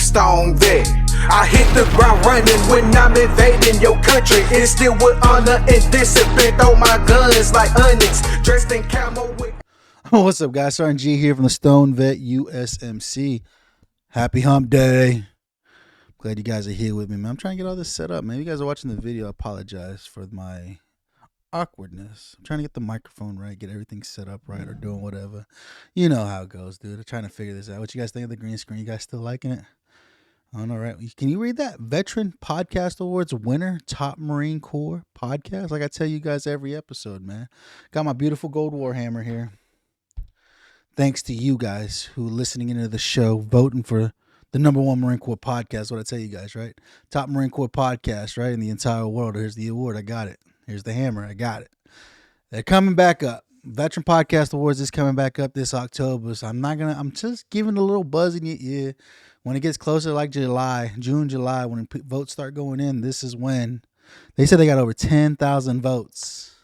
Stone Vet. I hit the ground running when I'm invading your country. And still with honor and discipline, throw my guns like onyx, dressed in camo with... What's up, guys? Sergeant G here from the STONED VET USMC. Happy hump day. Glad you guys are here with me, man. I'm trying to get all this set up, man. You guys are watching the video. I apologize for my awkwardness. I'm trying to get the microphone right, get everything set up right, or doing whatever. You know how it goes, dude. I'm trying to figure this out. What you guys think of the green screen? You guys still liking it? I don't know, right? Can you read that? Veteran Podcast Awards winner, Top Marine Corps podcast. Like I tell you guys every episode, man. Got my beautiful gold Warhammer here. Thanks to you guys who are listening into the show, voting for the #1 Marine Corps podcast. What I tell you guys, right? Top Marine Corps podcast, right? In the entire world. Here's the award. I got it. Here's the hammer. I got it. They're coming back up. Veteran Podcast Awards is coming back up this October. So I'm just giving a little buzz in your ear. When it gets closer, like June, July, when votes start going in, this is when. They said they got over 10,000 votes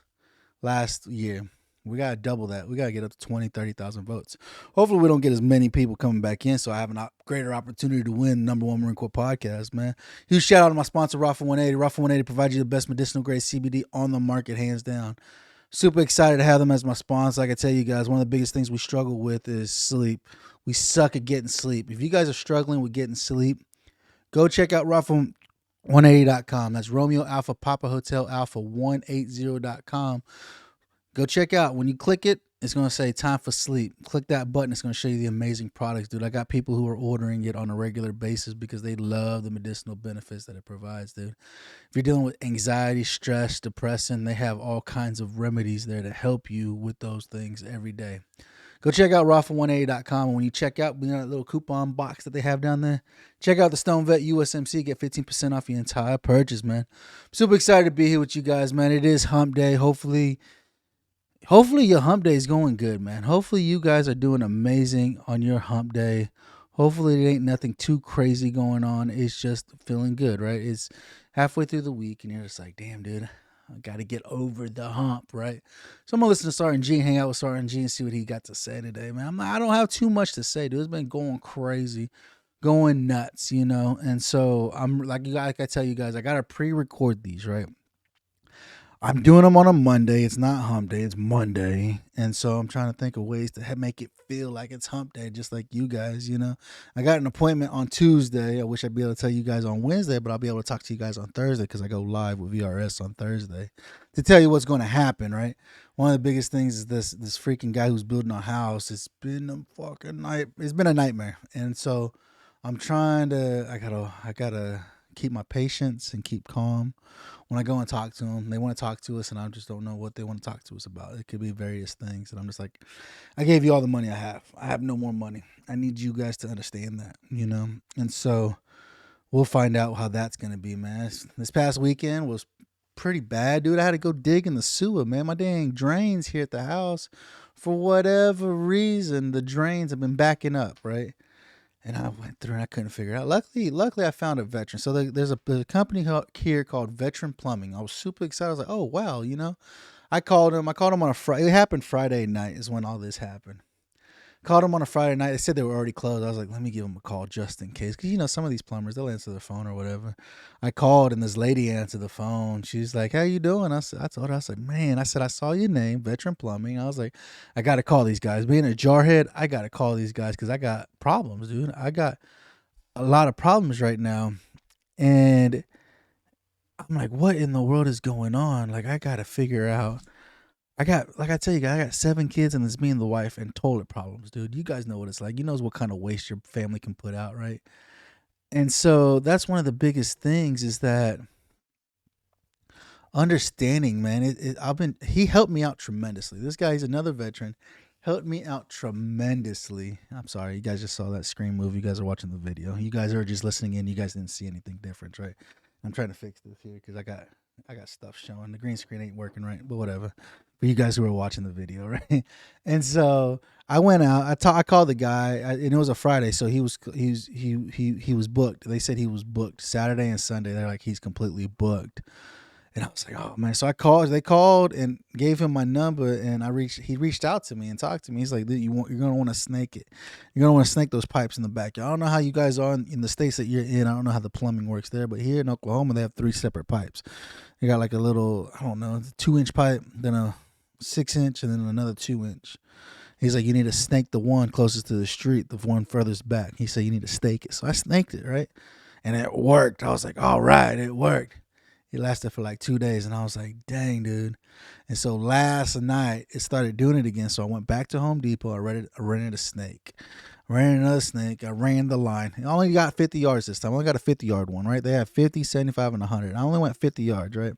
last year. We got to double that. We got to get up to 20, 30,000 votes. Hopefully we don't get as many people coming back in, so I have a greater opportunity to win #1 Marine Corps podcast, man. Huge shout out to my sponsor, Raffle 180. Raffle 180 provides you the best medicinal grade CBD on the market, hands down. Super excited to have them as my sponsor. Like I tell you guys, one of the biggest things we struggle with is sleep. We suck at getting sleep. If you guys are struggling with getting sleep, go check out Raffle180.com. That's Romeo Alpha Papa Hotel Alpha 180.com. Go check out. When you click it, it's going to say time for sleep. Click that button. It's going to show you the amazing products, dude. I got people who are ordering it on a regular basis because they love the medicinal benefits that it provides, dude. If you're dealing with anxiety, stress, depression, they have all kinds of remedies there to help you with those things every day. Go check out Raffle180.com. And when you check out, you know, that little coupon box that they have down there, check out the STONED VET USMC. Get 15% off your entire purchase, man. I'm super excited to be here with you guys, man. It is hump day. Hopefully your hump day is going good, man. Hopefully you guys are doing amazing on your hump day. Hopefully it ain't nothing too crazy going on. It's just feeling good, right? It's halfway through the week and you're just like, damn, dude, I got to get over the hump, right? So I'm going to listen to Sergeant G, hang out with Sergeant G and see what he got to say today, man. I don't have too much to say, dude. It's been going crazy, going nuts, you know? And so I'm like I tell you guys, I got to pre-record these, right? I'm doing them on a Monday. It's not hump day. It's Monday. And so I'm trying to think of ways to make it feel like it's hump day, just like you guys, you know. I got an appointment on Tuesday. I wish I'd be able to tell you guys on Wednesday, but I'll be able to talk to you guys on Thursday because I go live with VRS on Thursday to tell you what's going to happen, right? One of the biggest things is this freaking guy who's building a house. It's been a nightmare. And so I'm trying to, I gotta keep my patience and keep calm. When I go and talk to them, they want to talk to us, and I just don't know what they want to talk to us about. It could be various things, and I'm just like, I gave you all the money I have. I have no more money. I need you guys to understand that, you know? And so we'll find out how that's going to be, man. This past weekend was pretty bad, dude. I had to go dig in the sewer, man. My dang drains here at the house, for whatever reason, the drains have been backing up, right? And I went through and I couldn't figure it out. Luckily, I found a veteran. So there's a company here called Veteran Plumbing. I was super excited. I was like, oh, wow, you know. I called him on a Friday. It happened Friday night is when all this happened. Called them on a Friday night. They said they were already closed. I was like, let me give them a call just in case. Because, you know, some of these plumbers, they'll answer the phone or whatever. I called, and this lady answered the phone. She's like, how you doing? I told her, I said, man, I saw your name, Veteran Plumbing. I was like, I got to call these guys. Being a jarhead, I got to call these guys because I got problems, dude. I got a lot of problems right now. And I'm like, what in the world is going on? Like, I got to figure out. I got 7 kids, and it's me and the wife and toilet problems, dude. You guys know what it's like. You know what kind of waste your family can put out, right? And so that's one of the biggest things is that understanding, man. He helped me out tremendously. This guy, he's another veteran, helped me out tremendously. I'm sorry, you guys just saw that screen move. You guys are watching the video. You guys are just listening in. You guys didn't see anything different, right? I'm trying to fix this here because I got stuff showing. The green screen ain't working right, but whatever. For you guys who are watching the video, right? And so I went out. I called the guy, and it was a Friday, so he was booked. They said he was booked Saturday and Sunday. They're like, he's completely booked. And I was like, oh man. So they called and gave him my number, and he reached out to me and talked to me. He's like, dude, you're gonna want to snake it. You're gonna want to snake those pipes in the back. I don't know how you guys are in the states that you're in. I don't know how the plumbing works there, but here in Oklahoma, they have 3 separate pipes. They got like a little, I don't know, 2-inch pipe, then a 6-inch, and then another 2-inch. He's like, you need to snake the one closest to the street, the one furthest back. He said, you need to stake it. So I snaked it, right? And it worked. I was like, all right, it worked. It lasted for like 2 days, and I was like, dang, dude. And so last night, it started doing it again. So I went back to Home Depot. I rented a snake. I ran another snake. I ran the line. I only got 50 yards this time. I only got a 50-yard one, right? They have 50, 75, and 100. I only went 50 yards, right?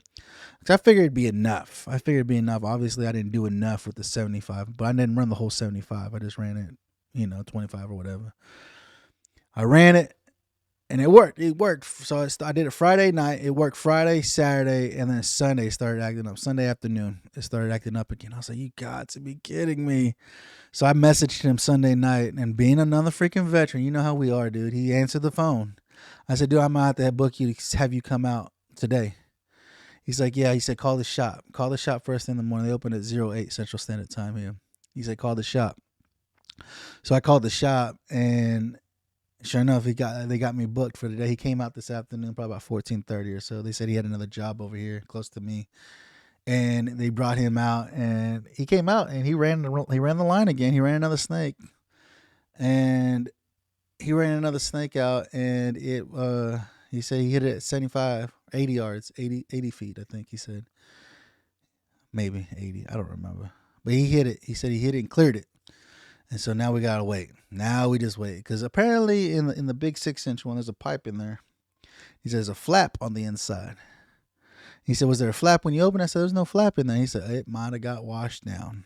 Because I figured it'd be enough. Obviously, I didn't do enough with the 75, but I didn't run the whole 75. I just ran it, 25 or whatever. I ran it. And it worked. So I did it Friday night. It worked Friday, Saturday, and then Sunday started acting up. Sunday afternoon, it started acting up again. I was like, you got to be kidding me. So I messaged him Sunday night, and being another freaking veteran, you know how we are, dude. He answered the phone. I said, dude, I'm out there book you to have you come out today. He's like, yeah. He said, call the shop. Call the shop first thing in the morning. They open at 08 Central Standard Time here. He said, call the shop. So I called the shop, and sure enough, they got me booked for the day. He came out this afternoon, probably about 14:30 or so. They said he had another job over here close to me, and they brought him out. And he came out and he ran the line again. He ran another snake, and he ran another snake out. And he said he hit it at 75, 80 yards, 80 feet. I think he said maybe 80. I don't remember, but he hit it. He said he hit it and cleared it. And so now we gotta wait. Now we just wait, because apparently in the big 6-inch one, there's a pipe in there. He says a flap on the inside. He said, was there a flap when you opened it? I said, there's no flap in there. He said, it might have got washed down.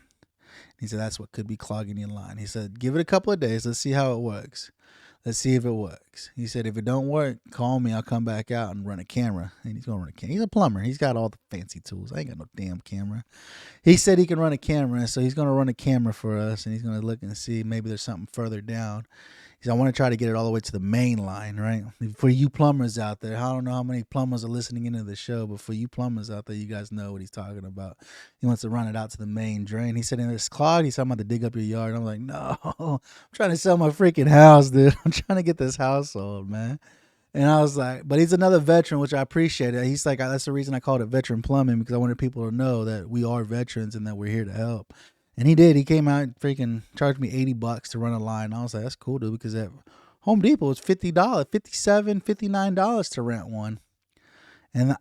He said, that's what could be clogging your line. He said, give it a couple of days. Let's see how it works. Let's see if it works. He said, if it don't work, call me. I'll come back out and run a camera. And he's going to run a camera. He's a plumber. He's got all the fancy tools. I ain't got no damn camera. He said he can run a camera, so he's going to run a camera for us, and he's going to look and see maybe there's something further down. He said, I want to try to get it all the way to the main line, right? For you plumbers out there, I don't know how many plumbers are listening into the show, but for you plumbers out there, you guys know what he's talking about. He wants to run it out to the main drain. He said, in this clog, he said, I'm about to dig up your yard. I'm like, no, I'm trying to sell my freaking house, dude. I'm trying to get this house sold, man. And I was like, but he's another veteran, which I appreciate it. He's like, that's the reason I called it veteran plumbing, because I wanted people to know that we are veterans and that we're here to help. And he did. He came out and freaking charged me $80 to run a line. I was like, that's cool, dude, because at Home Depot was $50, $57, $59 to rent one. And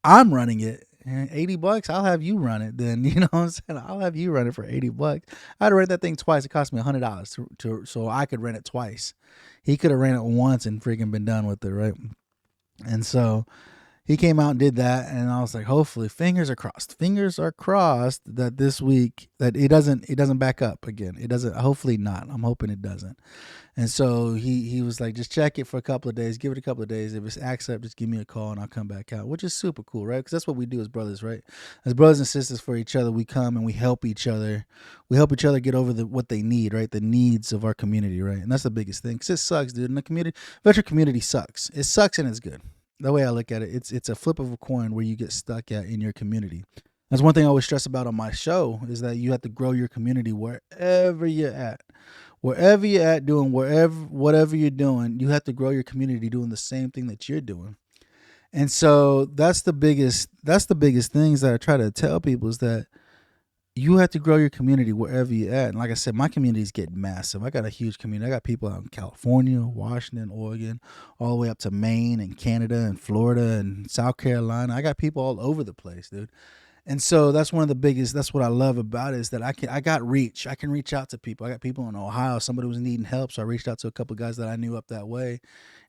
I'm running it. And $80, I'll have you run it then. You know what I'm saying? I'll have you run it for $80. I had to rent that thing twice. It cost me $100 so I could rent it twice. He could have ran it once and freaking been done with it, right? And so he came out and did that, and I was like, hopefully, fingers are crossed that this week that it doesn't back up again. It doesn't. Hopefully not. I'm hoping it doesn't. And so he was like, just check it for a couple of days. Give it a couple of days. If it's acts up, just give me a call and I'll come back out, which is super cool, right? Because that's what we do as brothers, right? As brothers and sisters for each other, we come and we help each other. We help each other get over what they need, right? The needs of our community, right? And that's the biggest thing. Because it sucks, dude. And the community, veteran community sucks. It sucks and it's good. The way I look at it, it's a flip of a coin where you get stuck at in your community. That's one thing I always stress about on my show, is that you have to grow your community wherever you're at. Wherever you're at doing whatever you're doing, you have to grow your community doing the same thing that you're doing. And so that's the biggest things that I try to tell people, is that you have to grow your community wherever you're at. And like I said, my communities get massive. I got a huge community. I got people out in California, Washington, Oregon, all the way up to Maine and Canada and Florida and South Carolina. I got people all over the place, dude. And so that's one of the biggest, that's what I love about it, is that I got reach. I can reach out to people. I got people in Ohio. Somebody was needing help, so I reached out to a couple of guys that I knew up that way.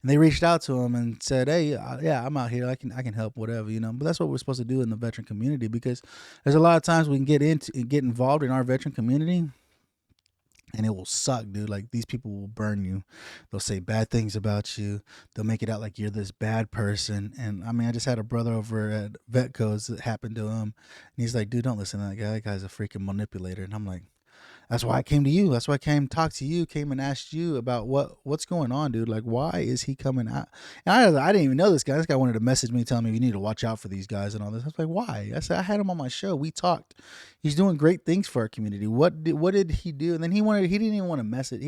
And they reached out to him and said, hey, yeah, I'm out here. I can help, whatever, you know. But that's what we're supposed to do in the veteran community, because there's a lot of times we can get involved in our veteran community, and it will suck, dude. Like, these people will burn you. They'll say bad things about you. They'll make it out like you're this bad person. And I mean, I just had a brother over at Vetco's that happened to him. And he's like, dude, don't listen to that guy. That guy's a freaking manipulator. And I'm like, That's why I came to you. That's why I came to talk to you, came and asked you about what's going on, dude. Like, why is he coming out? And I didn't even know this guy. This guy wanted to message me, telling me we need to watch out for these guys and all this. I was like, why? I said, I had him on my show. We talked. He's doing great things for our community. What did he do? And then he didn't even want to message.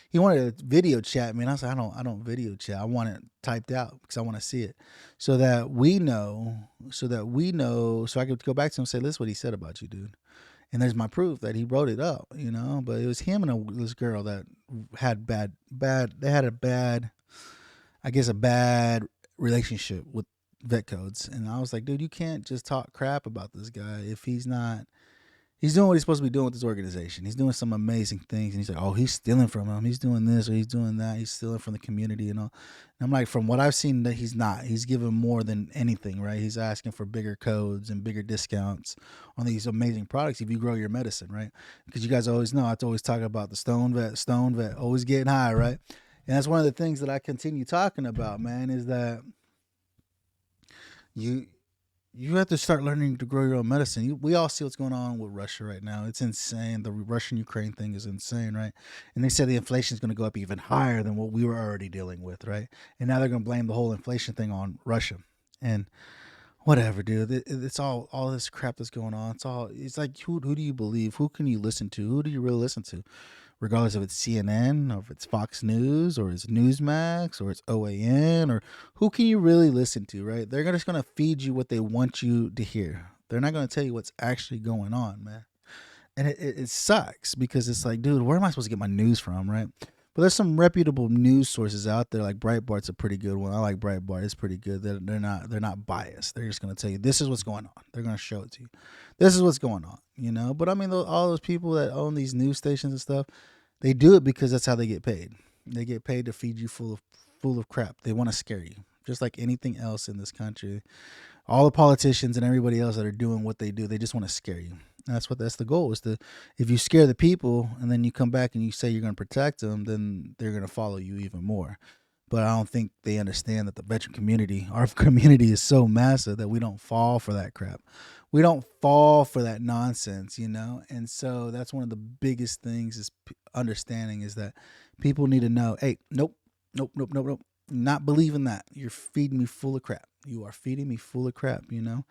He wanted to video chat me. And I said, I don't video chat. I want it typed out because I want to see it so that we know, so I could go back to him and say, this is what he said about you, dude. And there's my proof that he wrote it up, you know. But it was him and this girl that had they had a bad relationship with vet codes. And I was like, dude, you can't just talk crap about this guy if he's doing what he's supposed to be doing with this organization. He's doing some amazing things. And he's like, oh, he's stealing from him. He's doing this or he's doing that. He's stealing from the community and all. And I'm like, from what I've seen, that he's not. He's giving more than anything, right? He's asking for bigger codes and bigger discounts on these amazing products if you grow your medicine, right? Because you guys always know, I always talk about the Stone Vet, always getting high, right? And that's one of the things that I continue talking about, man, is that you have to start learning to grow your own medicine. We all see what's going on with Russia right now. It's insane. The Russian-Ukraine thing is insane, right? And they said the inflation is going to go up even higher than what we were already dealing with, right? And now they're going to blame the whole inflation thing on Russia. And whatever, dude. It's all this crap that's going on. It's like, who do you believe? Who can you listen to? Who do you really listen to? Regardless if it's CNN or if it's Fox News or it's Newsmax or it's OAN, or who can you really listen to, right? They're just going to feed you what they want you to hear. They're not going to tell you what's actually going on, man. And it sucks because it's like, dude, where am I supposed to get my news from, right? But there's some reputable news sources out there. Like Breitbart's a pretty good one. I like Breitbart. It's pretty good. They're not biased. They're just going to tell you, this is what's going on. They're going to show it to you. This is what's going on, you know? But I mean, all those people that own these news stations and stuff, they do it because that's how they get paid. They get paid to feed you full of crap. They want to scare you, just like anything else in this country. All the politicians and everybody else that are doing what they do, they just want to scare you. That's the goal, is to, if you scare the people and then you come back and you say you're going to protect them, then they're going to follow you even more. But I don't think they understand that the veteran community, our community, is so massive that we don't fall for that crap. We don't fall for that nonsense, you know? And so that's one of the biggest things is understanding, is that people need to know, hey, nope. Not believing that. You're feeding me full of crap. You are feeding me full of crap, you know?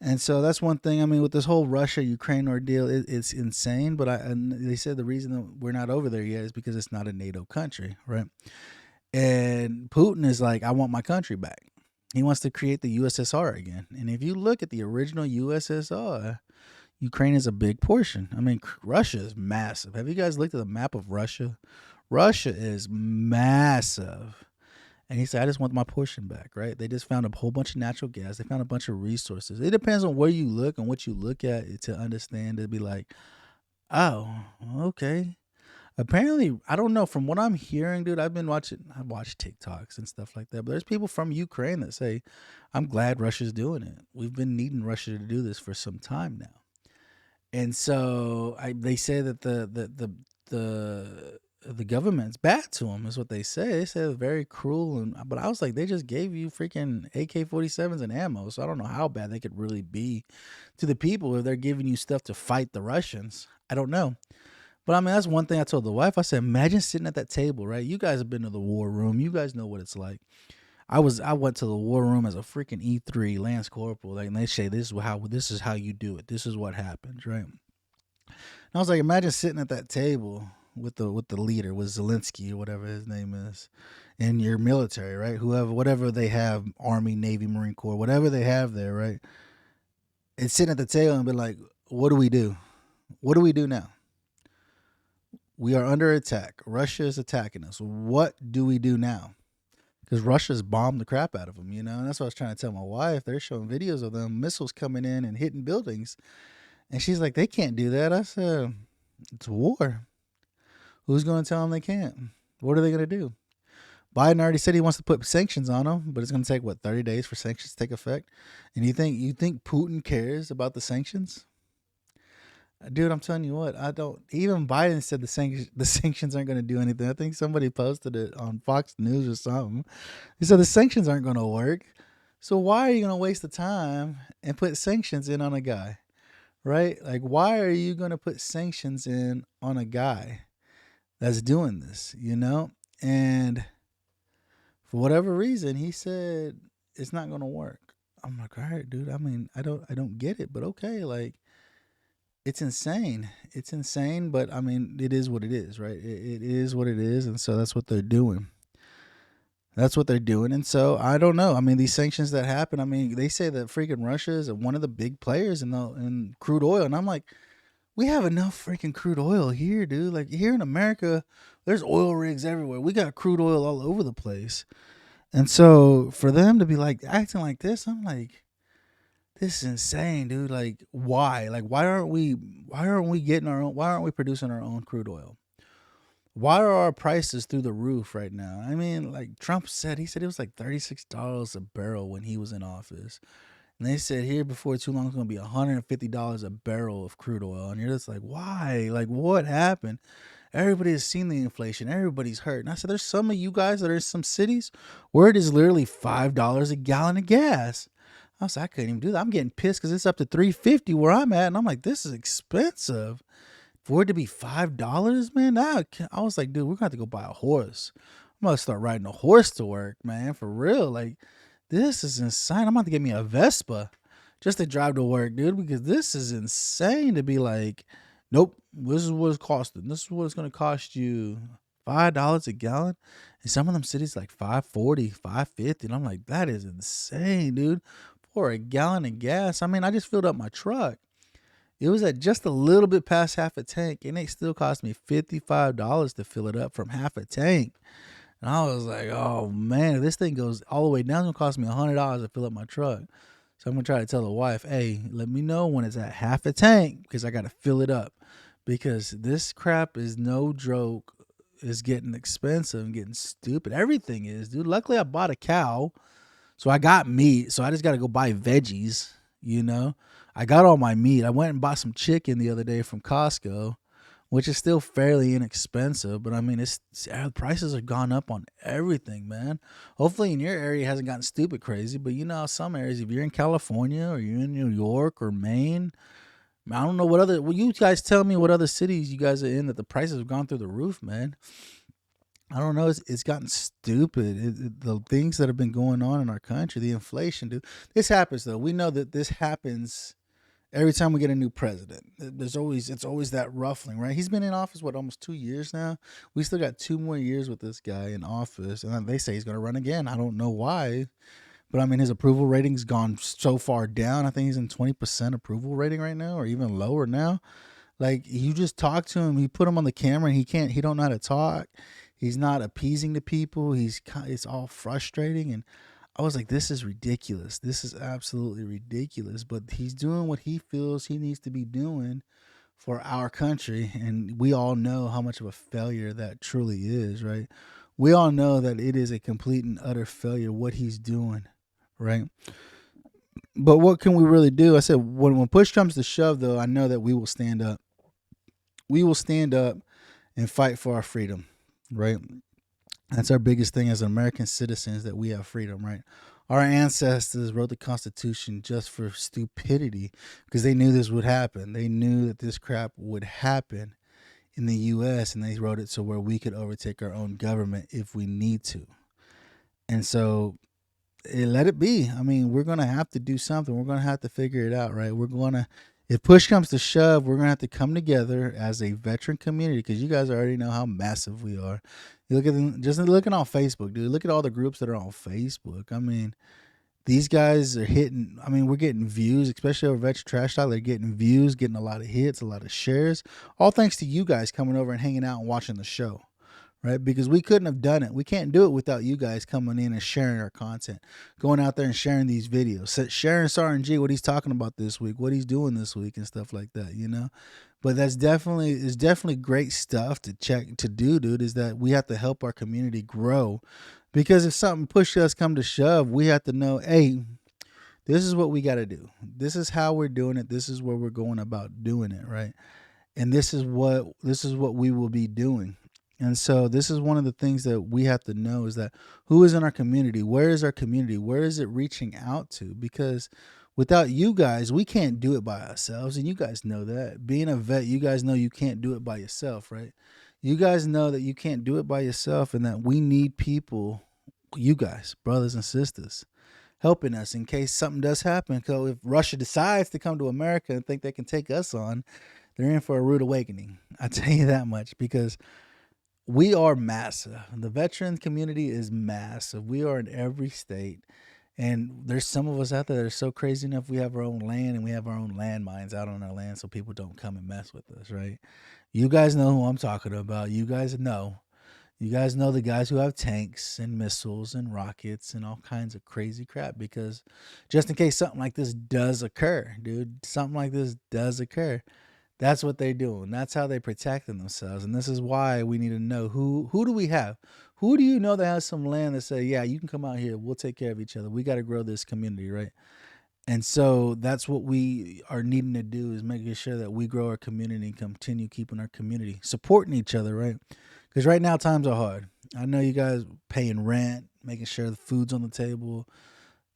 And so that's one thing. I mean, with this whole Russia-Ukraine ordeal, it's insane. But they said the reason that we're not over there yet is because it's not a NATO country, right? And Putin is like, I want my country back. He wants to create the USSR again. And if you look at the original USSR, Ukraine is a big portion. I mean, Russia is massive. Have you guys looked at the map of Russia? Russia is massive. And he said, I just want my portion back, right? They just found a whole bunch of natural gas. They found a bunch of resources. It depends on where you look and what you look at to understand, to be like, oh, okay. Apparently, I don't know. From what I'm hearing, dude, I watch TikToks and stuff like that. But there's people from Ukraine that say, I'm glad Russia's doing it. We've been needing Russia to do this for some time now. And so they say that the government's bad to them, is what they say. They say it's very cruel. But I was like, they just gave you freaking AK-47s and ammo. So I don't know how bad they could really be to the people if they're giving you stuff to fight the Russians. I don't know. But I mean, that's one thing I told the wife. I said, imagine sitting at that table, right? You guys have been to the war room. You guys know what it's like. I went to the war room as a freaking E3 Lance Corporal. Like, and they say, this is how you do it. This is what happens, right? And I was like, imagine sitting at that table with the leader, with Zelensky or whatever his name is, in your military, right? Whatever they have, Army, Navy, Marine Corps, whatever they have there, right? And sitting at the table and be like, what do we do? What do we do now? We are under attack. Russia is attacking us. What do we do now? Because Russia's bombed the crap out of them, you know? And that's what I was trying to tell my wife. They're showing videos of them missiles coming in and hitting buildings. And she's like, they can't do that. I said, it's war. Who's going to tell them they can't? What are they going to do? Biden already said he wants to put sanctions on them, but it's going to take, 30 days for sanctions to take effect? And you think Putin cares about the sanctions? Dude, I'm telling you what, I don't. Even Biden said the sanctions aren't going to do anything. I think somebody posted it on Fox News or something. He said the sanctions aren't going to work. So why are you going to waste the time and put sanctions in on a guy, right? Like, why are you going to put sanctions in on a guy that's doing this, you know? And for whatever reason, he said it's not going to work. I'm like, all right, dude. I mean, I don't get it, but okay. Like, it's insane. It's insane, but I mean, it is what it is, right? It is what it is. And so that's what they're doing. That's what they're doing. And so I don't know. I mean, these sanctions that happen, I mean, they say that freaking Russia is one of the big players in crude oil. And I'm like, we have enough freaking crude oil here, dude. Like here in America, there's oil rigs everywhere. We got crude oil all over the place. And so for them to be like acting like this, I'm like, this is insane, dude. Like why? Like why aren't we getting our own, why aren't we producing our own crude oil? Why are our prices through the roof right now? I mean, like Trump said, he said it was like $36 a barrel when he was in office. And they said here before too long it's going to be $150 a barrel of crude oil. And you're just like, why? Like, what happened? Everybody has seen the inflation. Everybody's hurt. And I said, there's some of you guys that are in some cities where it is literally $5 a gallon of gas. I was like, I couldn't even do that. I'm getting pissed because it's up to $3.50 where I'm at. And I'm like, this is expensive. For it to be $5, man, I was like, dude, we're gonna have to go buy a horse. I'm gonna start riding a horse to work, man, for real. Like, this is insane. I'm about to get me a Vespa just to drive to work, dude, because this is insane to be like, nope, this is what it's costing. This is what it's gonna cost you $5 a gallon. And some of them cities like 5.40, 5.50. And I'm like, that is insane, dude. For a gallon of gas. I mean, I just filled up my truck. It was at just a little bit past half a tank, and it still cost me $55 to fill it up from half a tank. And I was like, oh man, if this thing goes all the way down, it's gonna cost me $100 to fill up my truck. So I'm gonna try to tell the wife, hey, let me know when it's at half a tank because I gotta fill it up. Because this crap is no joke. It's getting expensive and getting stupid. Everything is, dude. Luckily I bought a cow. So I got meat. So I just gotta go buy veggies, you know. I got all my meat. I went and bought some chicken the other day from Costco, which is still fairly inexpensive. But I mean, prices have gone up on everything, man. Hopefully in your area it hasn't gotten stupid crazy. But you know, some areas, if you're in California or you're in New York or Maine, I don't know what other. Well, you guys tell me what other cities you guys are in that the prices have gone through the roof, man. I don't know. It's gotten stupid. The things that have been going on in our country, the inflation, dude. This happens though. We know that this happens every time we get a new president. It's always that ruffling, right? He's been in office almost 2 years now. We still got 2 more years with this guy in office, and they say he's going to run again. I don't know why, but I mean his approval rating's gone so far down. I think he's in 20% approval rating right now, or even lower now. Like you just talk to him, you put him on the camera, and he don't know how to talk. He's not appeasing the people. It's all frustrating, and I was like, this is ridiculous. This is absolutely ridiculous. But he's doing what he feels he needs to be doing for our country. And we all know how much of a failure that truly is, right? We all know that it is a complete and utter failure what he's doing, right? But what can we really do? I said, when push comes to shove, though, I know that we will stand up. We will stand up and fight for our freedom, right? That's our biggest thing as American citizens, that we have freedom, right? Our ancestors wrote the Constitution just for stupidity because they knew this would happen. They knew that this crap would happen in the U.S., and they wrote it so where we could overtake our own government if we need to. And so let it be. I mean, we're going to have to do something. We're going to have to figure it out, right? If push comes to shove, we're going to have to come together as a veteran community because you guys already know how massive we are. You look at them, just looking on Facebook, dude. Look at all the groups that are on Facebook. I mean, these guys are hitting. I mean, we're getting views, especially over Veteran Trash Talk. They're getting views, getting a lot of hits, a lot of shares. All thanks to you guys coming over and hanging out and watching the show. Right? Because we couldn't have done it. We can't do it without you guys coming in and sharing our content, going out there and sharing these videos, sharing SRNG, what he's talking about this week, what he's doing this week and stuff like that, you know? But it's definitely great stuff to do, dude, is that we have to help our community grow. Because if something push us come to shove, we have to know, hey, this is what we got to do. This is how we're doing it. This is where we're going about doing it, right? And this is what we will be doing. And so this is one of the things that we have to know is that who is in our community? Where is our community? Where is it reaching out to? Because Without you guys, we can't do it by ourselves. And you guys know that. Being a vet, you guys know you can't do it by yourself, right? You guys know that you can't do it by yourself and that we need people, you guys, brothers and sisters, helping us in case something does happen. So if Russia decides to come to America and think they can take us on, they're in for a rude awakening. I tell you that much, because we are massive. The veteran community is massive. We are in every state. And there's some of us out there that are so crazy enough we have our own land and we have our own landmines out on our land so people don't come and mess with us, right? You guys know who I'm talking about. You guys know. You guys know the guys who have tanks and missiles and rockets and all kinds of crazy crap, because just in case something like this does occur, dude, something like this does occur. That's what they do, and that's how they protecting themselves. And this is why we need to know who do we have? Who do you know that has some land that say, yeah, you can come out here, we'll take care of each other. We got to grow this community, right? And so that's what we are needing to do, is making sure that we grow our community and continue keeping our community, supporting each other, right? Because right now times are hard. I know you guys paying rent, making sure the food's on the table,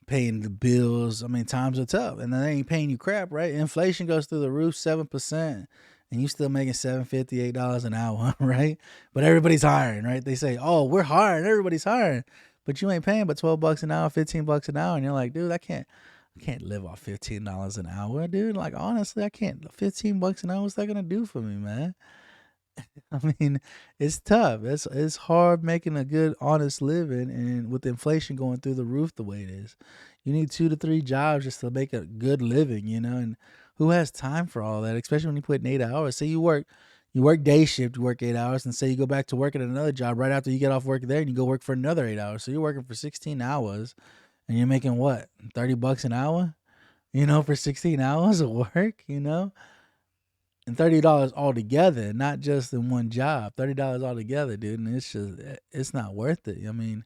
paying the bills. I mean, times are tough, and they ain't paying you crap, right? Inflation goes through the roof, 7%, and you still making $7.50, $8 an hour, right? But everybody's hiring, right? They say, "Oh, we're hiring, everybody's hiring," but you ain't paying but $12 an hour, $15 an hour, and you're like, dude, I can't live off $15 an hour, dude. Like, honestly, I can't. $15 an hour, what's that gonna do for me, man? I mean, it's tough. It's hard making a good, honest living, and with inflation going through the roof the way it is, you need 2 to 3 jobs just to make a good living, you know. And who has time for all that? Especially when you put in 8 hours. Say you work day shift, you work 8 hours, and say you go back to work at another job right after you get off work there, and you go work for another 8 hours. So you're working for 16 hours, and you're making what, $30 an hour? You know, for 16 hours of work, you know. And $30 altogether, not just in one job. $30 altogether, dude, and it's not worth it. I mean,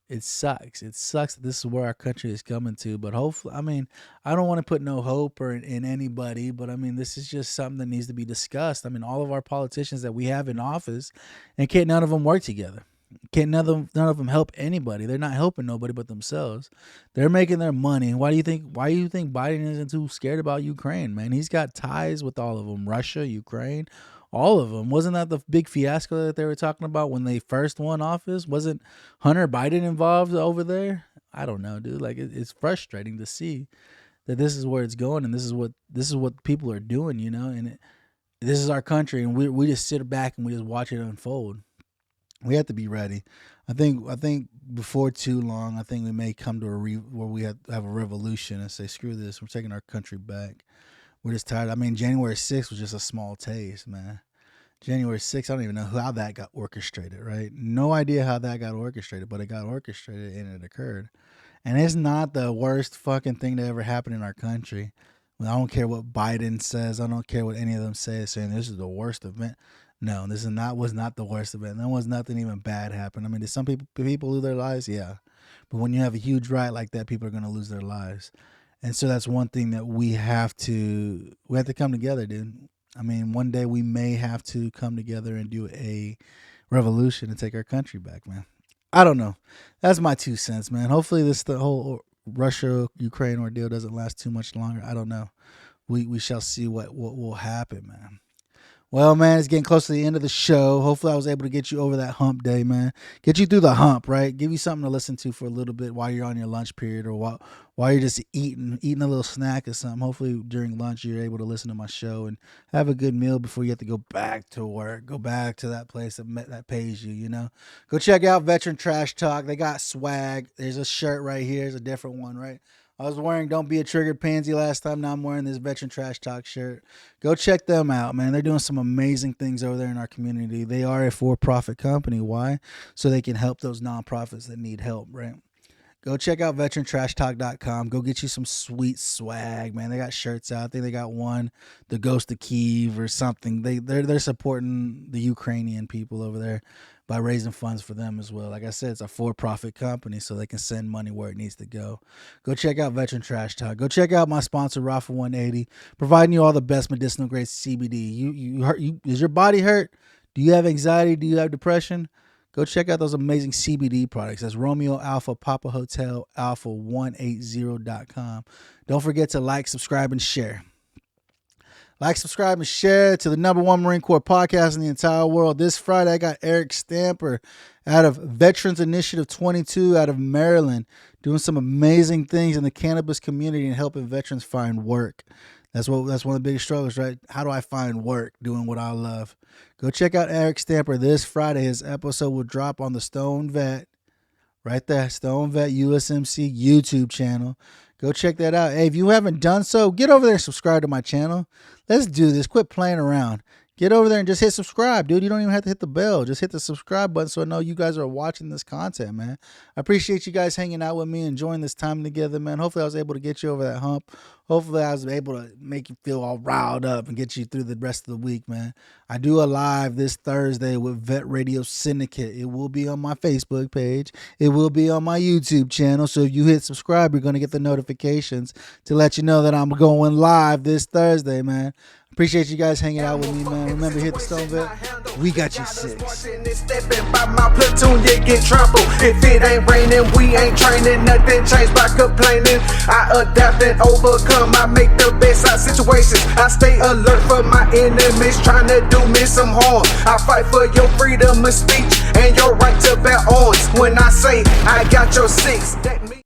it sucks. It sucks that this is where our country is coming to. But hopefully, I mean, I don't want to put no hope in anybody, but I mean, this is just something that needs to be discussed. I mean, all of our politicians that we have in office, and can't none of them work together. Can't none of them help anybody. They're not helping nobody but themselves. They're making their money. Why do you think Biden isn't too scared about Ukraine, man? He's got ties with all of them. Russia, Ukraine, all of them. Wasn't that the big fiasco that they were talking about when they first won office? Wasn't Hunter Biden involved over there? I don't know, dude. Like, it's frustrating to see that this is where it's going, and this is what people are doing, you know. And this is our country, and we just sit back and we just watch it unfold. We have to be ready. I think before too long, I think we may come to where we have a revolution and say, screw this, we're taking our country back. We're just tired. I mean, January 6th was just a small taste, man. January 6th, I don't even know how that got orchestrated, right? No idea how that got orchestrated, but it got orchestrated and it occurred. And it's not the worst fucking thing that ever happened in our country. I don't care what Biden says. I don't care what any of them say, saying this is the worst event. No, this was not the worst event. There was nothing even bad happen. I mean, did some people lose their lives? Yeah. But when you have a huge riot like that, people are going to lose their lives. And so that's one thing that we have to come together, dude. I mean, one day we may have to come together and do a revolution and take our country back, man. I don't know. That's my 2 cents, man. Hopefully the whole Russia-Ukraine ordeal doesn't last too much longer. I don't know. We shall see what will happen, man. Well, man, it's getting close to the end of the show. Hopefully I was able to get you over that hump day, man. Get you through the hump, right? Give you something to listen to for a little bit while you're on your lunch period, or while you're just eating a little snack or something. Hopefully during lunch you're able to listen to my show and have a good meal before you have to go back to work. Go back to that place that pays you, you know. Go check out Veteran Trash Talk. They got swag. There's a shirt right here. There's a different one, right? I was wearing Don't Be a Triggered Pansy last time. Now I'm wearing this Veteran Trash Talk shirt. Go check them out, man. They're doing some amazing things over there in our community. They are a for-profit company. Why? So they can help those nonprofits that need help, right? Go check out veterantrashtalk.com. Go get you some sweet swag, man. They got shirts out. I think they got one, the Ghost of Kyiv or something. They're supporting the Ukrainian people over there by raising funds for them as well. Like I said, it's a for-profit company, so they can send money where it needs to go. Go check out Veteran Trash Talk. Go check out my sponsor, Rafa 180, providing you all the best medicinal grade CBD. Is your body hurt? Do you have anxiety? Do you have depression? go check out those amazing CBD products. That's Romeo Alpha Papa Hotel Alpha 180.com. Don't forget to like, subscribe, and share. Like, subscribe, and share to the #1 Marine Corps podcast in the entire world. This Friday, I got Eric Stamper out of Veterans Initiative 22 out of Maryland doing some amazing things in the cannabis community and helping veterans find work. That's one of the biggest struggles, right? How do I find work doing what I love? Go check out Eric Stamper this Friday. His episode will drop on the Stoned Vet, right there, Stoned Vet USMC YouTube channel. Go check that out. Hey, if you haven't done so, get over there and subscribe to my channel. Let's do this. Quit playing around. Get over there and just hit subscribe, dude. You don't even have to hit the bell. Just hit the subscribe button so I know you guys are watching this content, man. I appreciate you guys hanging out with me, enjoying this time together, man. Hopefully I was able to get you over that hump. Hopefully I was able to make you feel all riled up and get you through the rest of the week, man. I do a live this Thursday with Vet Radio Syndicate. It will be on my Facebook page. It will be on my YouTube channel. So if you hit subscribe, you're going to get the notifications to let you know that I'm going live this Thursday, man. Appreciate you guys hanging out with me, man. Remember, hit the Stone Vet. We got you 6. By my platoon, you get trampled. If it ain't raining, we ain't training. Nothing changed by complaining. I adapt and overcome. I make the best out of situations. I stay alert for my enemies trying to do me some harm. I fight for your freedom of speech and your right to bear arms. When I say I got your 6, that means